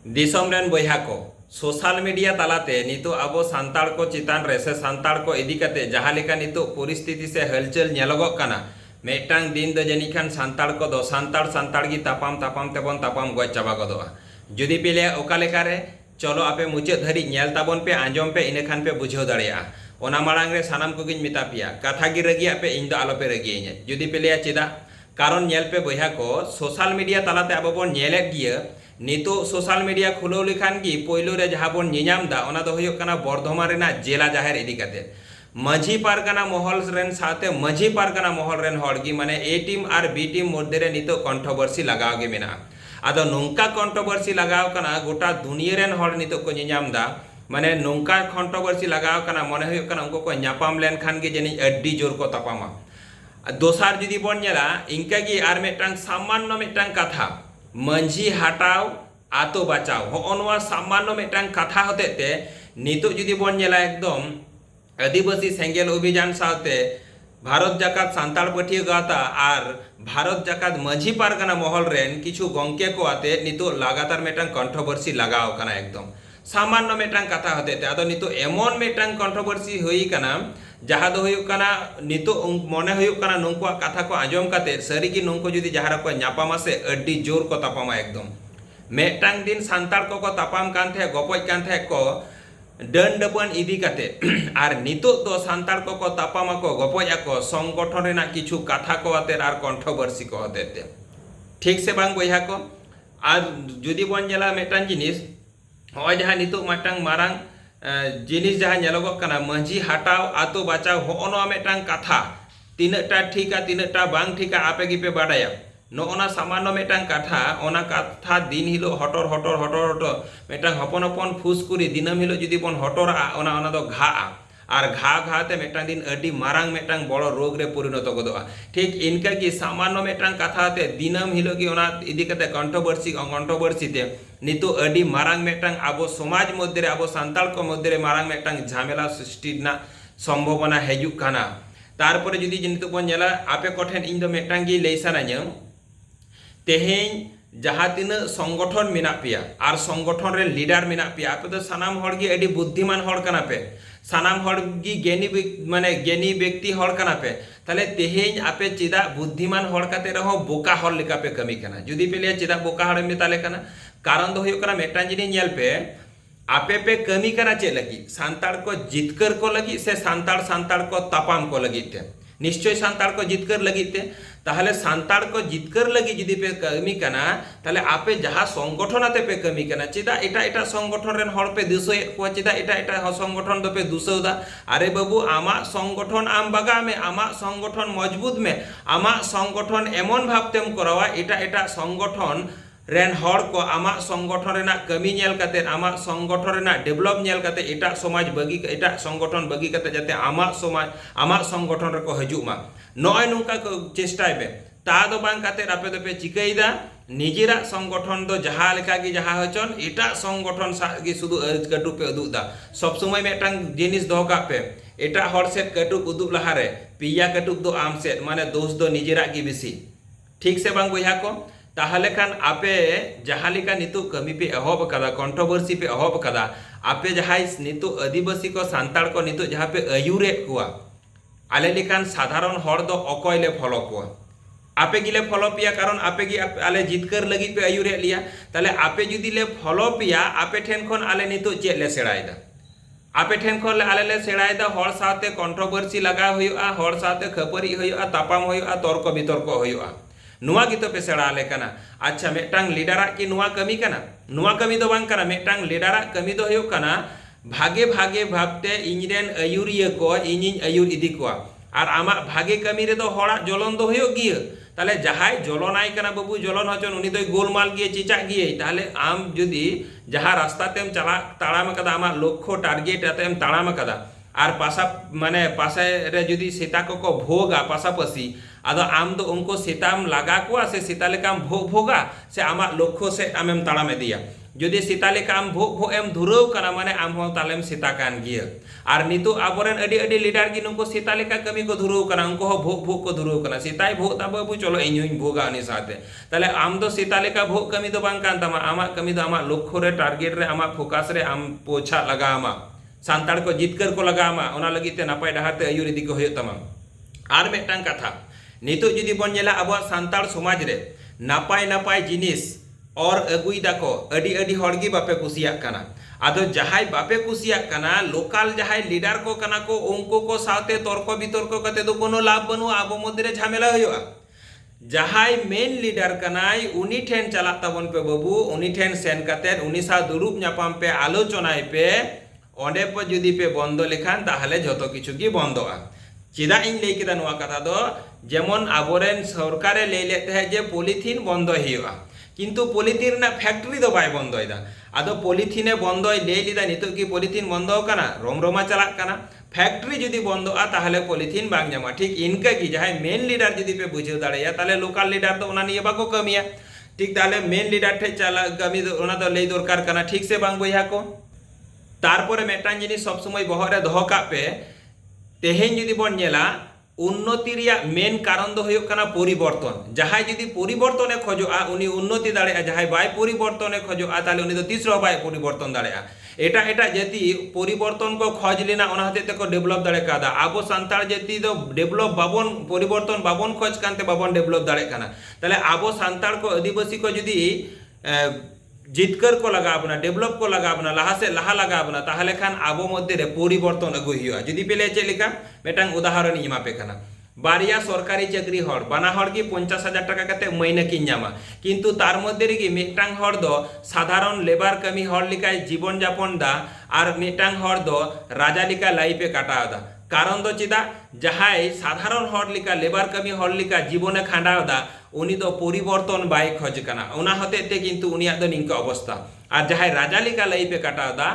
दिसम rain बयहा को social media तालाते नितो अब सांताड़ को चितान रे से सांताड़ को इदी कते जहां लेका नितो परिस्थिति से हलचल नेलोगोग काना मेटांग दिन दो जनिखान सांताड़ को दो सांताड़ की तापाम तापाम तेबन तापाम गज चाबा गदोआ जुदी पे ले ओका लेका रे चलो आपे मुचाद धरी नेल ताबन पे आंजम पे इनेखान पे बुझाव दाड़ेया ओना माड़ांग रे सानाम कोगिन मिता पिया कथा गी रगिया पे इन दो आलो पे रगिया जुदी पे ले चेदा कारण नेल पे बयहा को सोशल मीडिया तालाते अब बन नेले गिया नितो सोशल मीडिया खुलो लेखान की पोइलो रे जहां बन नियामदा ओना दो हुयो कना बर्धमान रेना जेला जाहिर इदी कते माझी पारगाना महल रेन साथे माझी पारगाना महल रेन हड़गी माने ए टीम और बी टीम मध्य रे नितो कंट्रोवर्सी लगाव गे मेना आदो नोंका कंट्रोवर्सी लगाव कना गोटा दुनिया रेन हड़ नितो को नियामदा माने नोंका कंट्रोवर्सी लगाव कना मने हुयो कना उनको को न्यापाम लेन खान गे जनी अड्डी जोर को तपामा दोसार जुदी बन नेला इनका गी आर मेटांग सामान्य मेटांग कथा मंझी हटाव आतो बचाव होनवा सामान्य मेटांग कथा होते नितो जुदी बन नेला एकदम आदिवासी सेंगेल अभियान साथे भारत जाकात सांताड़ पाठिया गाता और भारत जाकात माझी पारगाना महल रेन किछु गंके को आते नितो लगातार मेटांग कंट्रोवर्सी लगाव कना एकदम सामान्य मेटांग कथा होते आदो नितो एमन मेटांग कंट्रोवर्सी होई कना जहाँ दो हुयो कना नितो मने हुयो कना नुंकुआ कथा को आंजम काते सरी की नुंको जुदी जहारा को न्यापामा से अड्डी जोर को तापामा एकदम मेटांग दिन सांताड़ को तापाम कान थे गपoj कान थे को डन डबन इदी काते आर नितो दो सांताड़ को तापामा को गपoj को संगठन रेना किछु कथा को आते आर कंट्रोवर्सी को होते ठीक से बांग बयहा को आर जुदी बन जेला मेटांग जिनिस होय जहाँ नितो माटांग मारांग जिनिस जहाँ नेलोगोग कना माझी हटाव आतो बचाव होनो मेटांग कथा तीनटा ठीका तीनटा बांग ठीका आपे गिपे बाडाया नोना सामान्य मेटांग कथा ओना कथा दिन हिलो हटर हटर हटर हटर मेटांग हपन हपन फुसकुरी दिनम हिलो जुदी बन हटर ओना ओना दो घा और घा घाते मेटांग दिन अड्डी मारांग मेटांग बड़ो रोग रे परिणत गदोआ ठीक इनका की सामान्य मेटांग कथा ते दिनम हिलो की ओना इदी कते कंट्रोवर्सी ते नितो अड्डी मारांग मेटांग आबो समाज मध्य रे आबो सांताड़ को मध्य रे मारांग मेटांग झामेला सृष्टि ना संभावना हेजुक काना तारपरे जुदी नितो बन नेला आपे कोठेन इन दो मेटांग गी लई सानाña तेहेñ जहाँ तीन संगठन मेना पिया और संगठन रे लीडर मेना पिया आपे तो सानाम हड़ गी अड्डी बुद्धिमान हड़ कना पे सानाम हड़ गी ज्ञानी माने ज्ञानी व्यक्ति हड़ कना पे ताले तेहेñ आपे चेदा बुद्धिमान हड़ काते रहो बोका हड़ लेका पे कमी कना जुदी पे ले चेदा बोका हड़ मेताले कना कारण दो हुयो कना मेटांग जिनि नेल पे आपे पे कमी कना चे लगी सांताड़ को जितकर को लगी से सांताड़ को तापाम को लगी थे निश्चय सांताड़ को जितकर लगी थे ताहले सांताड़ को जितकर लगी जुदी पे कमी कना ताहले आपे जहाँ संगठन आते पे कमी कना चेदा एटा एटा संगठन रेन हड़ पे दुसोय को चेदा एटा एटा संगठन दो पे दुसोदा अरे बाबू आमा संगठन आम बागा में आमा संगठन मजबूत में आमा संगठन एमन भावतेम करावा एटा एटा संगठन रेन हड़ को आमा संगठन रेना कमी नेल काते आमा संगठन रेना डेवलप नेल काते एटा समाज बगी एटा संगठन बगी काते जाते आमा समाज आमा संगठन रे को हजुमा नय नुका को चेष्टाय पे ता दो बांग काते आपे दो पे चिकैदा निजेरा संगठन दो जहाँ लेका की जहाँ हचन एटा संगठन गी सुदु कटु पे उदुदा सब समय मेटांग जिनिस दो का पे एटा हड़ से कटु उदुब लहारे पिया कटु दो आम से माने दोष दो निजेरा की बेसी ठीक से बांग बयहा को ताहले खान आपे जहाँ लेका नितो कमी पे एहब कदा कंट्रोवर्सी पे एहब कदा आपे जहाँ नितो आदिवासी को सांताड़ को नितो जहाँ पे आयुरे कुआ आले लेखान साधारण हड़ दो अकय ले फॉलो कुआ आपे गिले फॉलो पिया कारण आपे गी आले जितकर लगी पे आयुरे लिया ताले आपे जुदी ले फॉलो पिया आपे ठेन खन आले नितो चेक ले सेड़ायदा आपे ठेन खन आले ले सेड़ायदा हड़ साथे कंट्रोवर्सी लगा हुआ हड़ साथे खपरी हुआ तापाम हुआ तर्क बितर्क हुआ नुआ गितो पे सेड़ा आले कना अच्छा मेटांग लीडरा की नुआ कमी कना नुआ कमी दो बांग कना मेटांग लीडरा कमी दो हुयो कना भागे भागे भागते इनरेन आयुरिया को इनिन आयुर इदी को और आमा भागे कमी रे दो हड़ा जलन दो हुयो गिया ताले जहाय जलनाय कना बाबू जलन हचन उनी दो गोलमाल गिए चिचा गिए ताले आम जुदी जहाँ रास्ता तेम चला ताड़ाम कदा आमा लक्ष्य टार्गेट आतेम ताड़ाम कदा और पासा माने पासे रे जुदी सेता को भोगा पासापासी आदो आम दो उनको सीताम लगा को से सीता लेकाम भोग भोगा से आमा लक्ष्य से आमेम ताड़ाम इदिया जुदी सीता लेका आम भोग भोग एम धुराव कना माने आम हो तालेम सीता कान गिया और नितो आबोरेन अडी अडी लीडर की नुको सीता लेका कमी को धुराव कना उनको हो भोग भोग को धुराव कना सीताय भोग ता बाबू चलो इᱧ भोगा उनी साथे ताले आम दो सीता लेका भोग कमी दो बांग कान तामा आमा कमी दो आमा लक्ष्य रे टारगेट रे आमा फोकस रे आम पोछा लगा आमा सांताड़ को जितकर को लगा आमा ओना लगी ते नापाय डहार ते आयुर इदी को होय तमा आर मेटांग कथा नितो जुदी बन नेला आबो सांताड़ समाज रे नापाय नापाय जिनिस और अगुई दाको अडी अडी हड़गी बापे कुसिया कना आदो जहाय बापे कुसिया कना लोकल जहाय लीडर को कना को उनको को साथे तर्क बितर्क कते दो कोनो लाभ बनु आबो मध्य झमेला हुआ जहाय मेन लीडर कनाय उनी ठेन चला तबन पे बाबू उनी ठेन सेन कते उनी सा दुरुप नापाम पे आलोचनाय पे ओंडे पे जुदी पे बंद लेखान ताहले जतो किछु की बंदोआ चेदा इन लई केदा नोआ कथा दो जेमन आबोरेन सरकारे लई लेते है जे पॉलिथिन बंद हुआ किंतु पॉलिथिन ना फैक्ट्री दो बाय बंदोयदा आदो पॉलिथिने बंदोय लई लिदा नितो की पॉलिथिन बंदो कना रोमरोमा चला कना फैक्ट्री जुदी बंदोआ ताहले पॉलिथिन बांग जामा ठीक इनका की जहाय मेन लीडर जुदी पे बुझेव दाड़ेया ताहले लोकल लीडर तो ओना निये बाको कमिया ठीक ताहले मेन लीडर ठे चला कमी दो ओना दो लई दरकार कना ठीक से बांग बइहा को तारपरे मेटान जिनिस सब समय बहर रे दोहो का पे तेहेन जुदी बन नेला उन्नति रिया मेन कारण दो हुयो कना परिवर्तन जहाय जुदी परिवर्तन खोजोआ उनी उन्नति दाड़ेया जहाय बाय परिवर्तन खोजोआ ताले उनी दो तीसरो बाय परिवर्तन दाड़ेया एटा एटा जाति परिवर्तन को खोज लेना ओना हते ते को डेवलप दाड़े कादा आबो सांताड़ जाति दो डेवलप बाबन परिवर्तन बाबन खोज कानते बाबन डेवलप दाड़े कना ताले आबो सांताड़ को आदिवासी को जुदी जितकर को लगाबना डेवलप को लगाबना लहा से लहा लगाबना ताहले खान आबो मध्य रे परिवर्तन अगु हुआ जुदी पेले चेलिका मेटांग उदाहरण इमा पे खाना बारिया सरकारी चाकरी हड़ बाना हड़ की 50,000 टाका कते महीना की नामा किंतु तार मध्य रे मेटांग हड़ दो साधारण लेबर कमी हड़ लिकाय जीवन यापन दा और मेटांग हड़ दो राजा लिका लाइफ पे काटा दा कारण दो चिदा जहाय साधारण हड़ लिका लेबर कमी हड़ लिका जीवने खांडाव दा उनी दो परिवर्तन बाय खोज कना उना हते ते किंतु उनिया दो निंका अवस्था और जहाय राजा लिका लाइफ पे काटा दा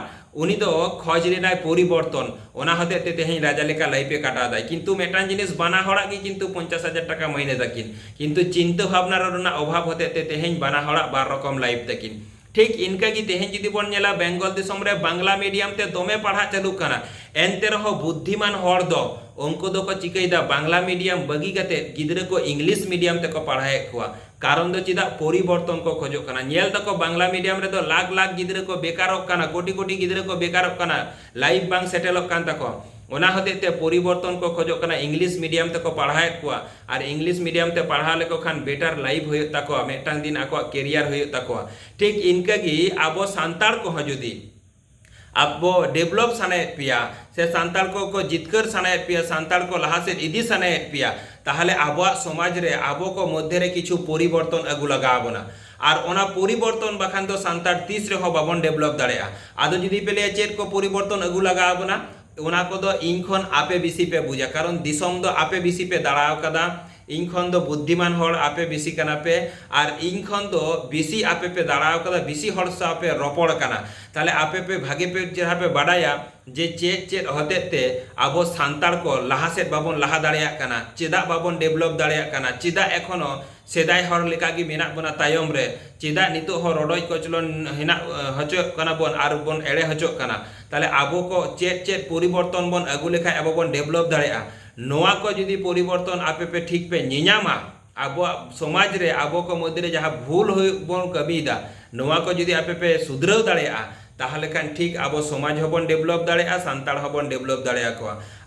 उनी दो खोज लेनाय परिवर्तन ओना हते ते तेहें राजा लिका लाइफ पे काटा दा किंतु मेटान जिनिस बाना हड़ा की किंतु 50,000 टाका महीने तकिन किंतु चिंता भावना रना अभाव हते ते तेहें बाना हड़ा बार रकम लाइफ तकिन ठीक इनका की तेहें जुदी बन नेला बेंगल दिसम रे बांग्ला मीडियम ते दोमे पढ़ा चालू कना एनते रहो बुद्धिमान हड़ दो उनको दो को चिकईदा बांग्ला मीडियम बगी कते गिदरे को इंग्लिश मीडियम ते को पढ़ाए कुआ कारण दो चिदा परिवर्तन को खोजो कना नेल तको बांग्ला मीडियम रे दो लाख लाख गिदरे को बेकारक कना कोटी कोटी गिदरे को बेकारक कना लाइफ बांग सेटलक कान तको ओना हते ते परिवर्तन को खोजो कना इंग्लिश मीडियम ते को पढ़ाए कुआ और इंग्लिश मीडियम ते पढ़ा लेको खान बेटर लाइफ होय तको मेटांग दिन आको कैरियर होय तको ठीक इनका की आबो सांताड़ को जुदी अब डेवलप सानायत पिया से सांताड़ को जितकर सानायत पिया सांताड़ को लहा से इदी सानायत पिया ताहले आबो समाज रे आबो को मध्य रे किछु परिवर्तन अगु लगाबोना और ओना परिवर्तन बखान तो सांताड़ तीस रे हो बाबन डेवलप दाड़ेया आदो जुदी पेले चेत को परिवर्तन अगु लगाबोना ओना को दो इन खन आपे बिसी पे बुझा कारण दिसम दो आपे बिसी पे दाड़ाव कदा इन खन दो बुद्धिमान हड़ आपे बिसी कना पे और इन खन दो बिसी आपे पे दाड़ाव कदा बिसी हड़ सा पे रपड़ कना ताले आपे पे भागे पे जहाँ पे बाडाया जे चेत चेत होते ते आबो सांताड़ को लहा से बाबन लहा दाड़ेया कना चेदा बाबन डेवलप दाड़ेया कना चेदा एखोनो सेदाय हड़ लेका गी मेना बना तायम रे चेदा नितो हो रडोय कचलन हेना हचो कना बन आर बन एड़े हचो कना ताले आबो को चेत चेत परिवर्तन बन अगु लेखा आबो बन डेवलप दाड़ेया नोआ को जुदी परिवर्तन आपे पे ठीक पे नियामा आबो समाज रे आबो को मध्य रे जहाँ भूल हो बन कमीदा नोआ को जुदी आपे पे सुधराव दाड़ेया ताहले खान ठीक आबो समाज हबन डेवलप दाड़ेया सांताड़ हबन डेवलप दाड़ेया को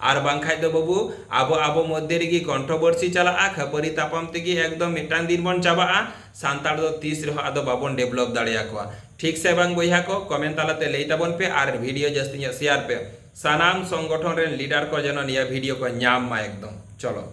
आर बांखाय दो बाबू आबो आबो मध्य रे कंट्रोवर्सी चला खपरी तापाम तेगी एकदम मिटान दिन बन चाबा सांताड़ दो 30 रे आदो बाबन डेवलप दाड़ेया को ठीक से बांग बइहा को कमेंट तालाते लई ताबन पे आर वीडियो जस्ती शेयर पे सानाम संगठन रे लीडर को जनो निया वीडियो को ᱧᱟᱢ मा एकदम चलो।